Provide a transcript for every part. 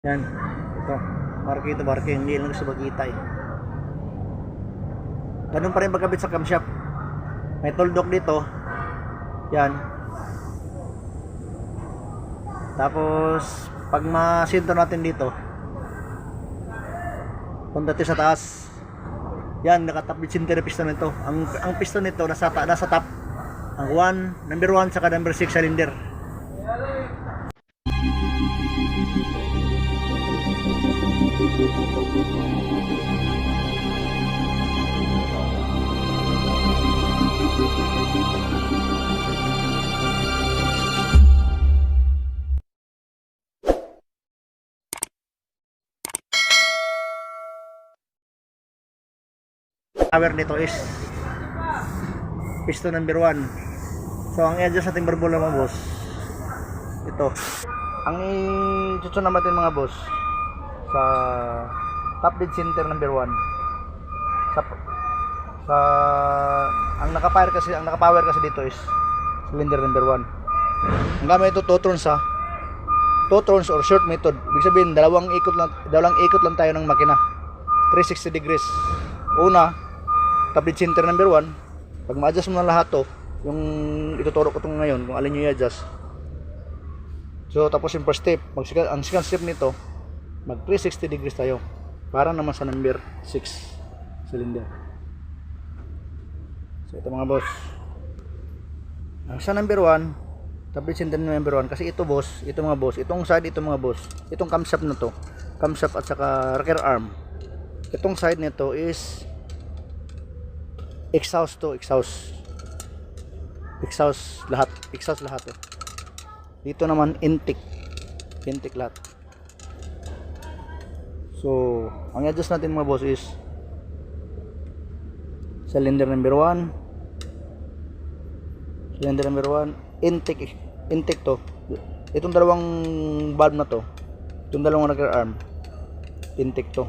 Yan. Ito. Marke ito, marke. Hindi lang gusto magkita eh. Ganun pa rin pagkabit sa camshaft. May tuldok dito. Yan. Tapos, pag masinto natin dito, punta tayo sa taas. Yan, nakatapit sinter piston nito. Ang piston nito nasa top. Ang number 1 saka number 6 cylinder. Power nito is piston number 1. So ang i-adjust natin barbula mga boss, ito. Ang i-chuchun natin mga boss sa top dead center number 1. Sa ang naka-power kasi dito is cylinder number 1. Ang gamit ito 2 turns ha. 2 turns or short method. Ibig sabihin dalawang ikot lang tayo ng makina. 360 degrees. Una, top dead center number 1. Pag ma-adjust mo na lahat to, yung ituturo ko itong ngayon kung alin nyo i-adjust. So tapos yung first step, ang second step nito, mag 360 degrees tayo para naman sa number 6 cylinder. So ito mga boss, ang sa number 1, top dead center number 1, kasi ito boss, ito mga boss, itong side, ito mga boss, itong camshaft na to, camshaft at saka rocker arm, itong side nito is exhaust lahat eh. Dito naman intake lahat. So ang i-adjust natin mga boss is cylinder number 1, intake to, itong dalawang valve na to, itong dalawang rocker arm, intake to,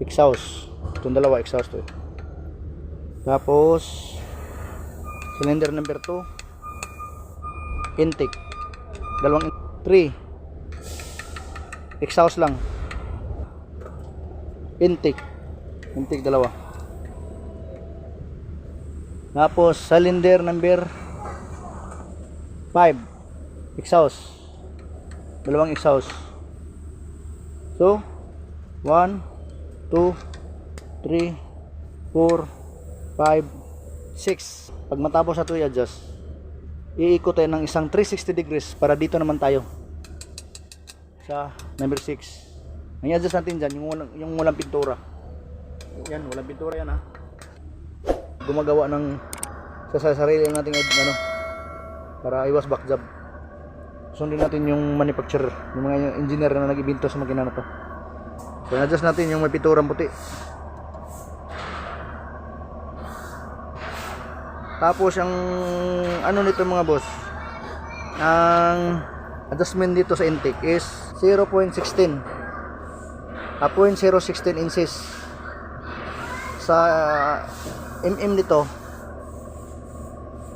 exhaust, itong dalawa exhaust to. Tapos cylinder number 2, intake, dalawang 3 exhaust lang, intake dalawa. Tapos cylinder number 5, exhaust, dalawang exhaust. So 1 2 3 4 5 6. Pag matapos na ito i-adjust, iikot tayo ng isang 360 degrees para dito naman tayo sa number 6. Ang i-adjust natin dyan yung walang pintura. Yan, walang pintura yan ha. Gumagawa ng sa sarili natin para iwas back job. Sundin natin yung manufacturer, yung mga engineer na nag-ibinto sa makina na to. So i-adjust natin yung may pinturang puti. Tapos ang ano nito mga boss, ang adjustment dito sa intake is 0.16 inches. Sa mm nito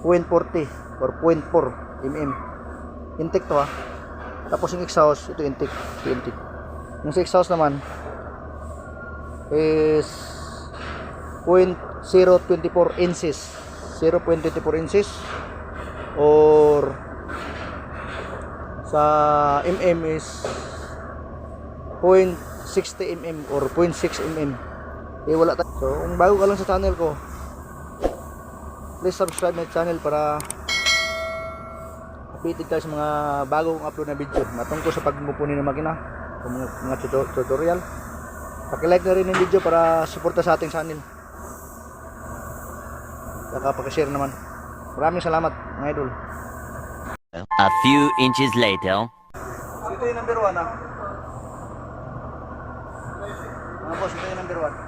0.40 or 0.4 mm intake to ha. Tapos yung exhaust, ito intake. Yung sa exhaust naman is 0.024 inches, 0.24 inches, or sa mm is 0.60 mm or 0.6 mm. Wala tayo. So kung bago ka lang sa channel ko, please subscribe my channel para updated tayo sa mga bagong upload na video na tungkol sa pagmupuni ng makina, mga tutorial. Paki-like na rin yung video para suporta sa ating channel. Saka paki-share naman. Maraming salamat mga idol. A few inches later. Ito yung number 1 ha. Mga boss, ito yung number 1.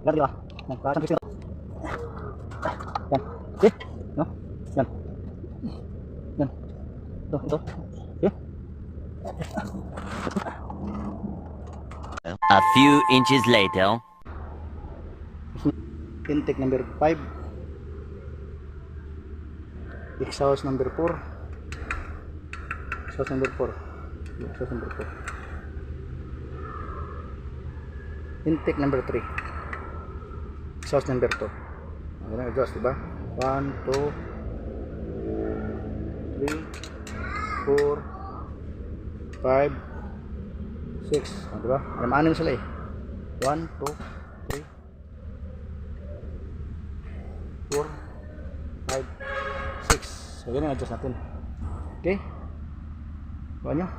Ganti ka. Yan, parang Cristo. Yan. Okay? No? Yan. Yan. Ito. Okay? A few inches later. Intake number 5. Exhaust number 4. Exhaust number 4. Exhaust number 4. Intake number 3. Exhaust number 2. Ayan ang exhaust, diba? 1, 2, 3, 4, 5, 6. Diba? Anim sila eh. 1, 2, 3, 4, 5, 6. So, yun ang adjust natin. Okay? Gawa nyo?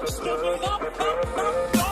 Step it up, up, up, up.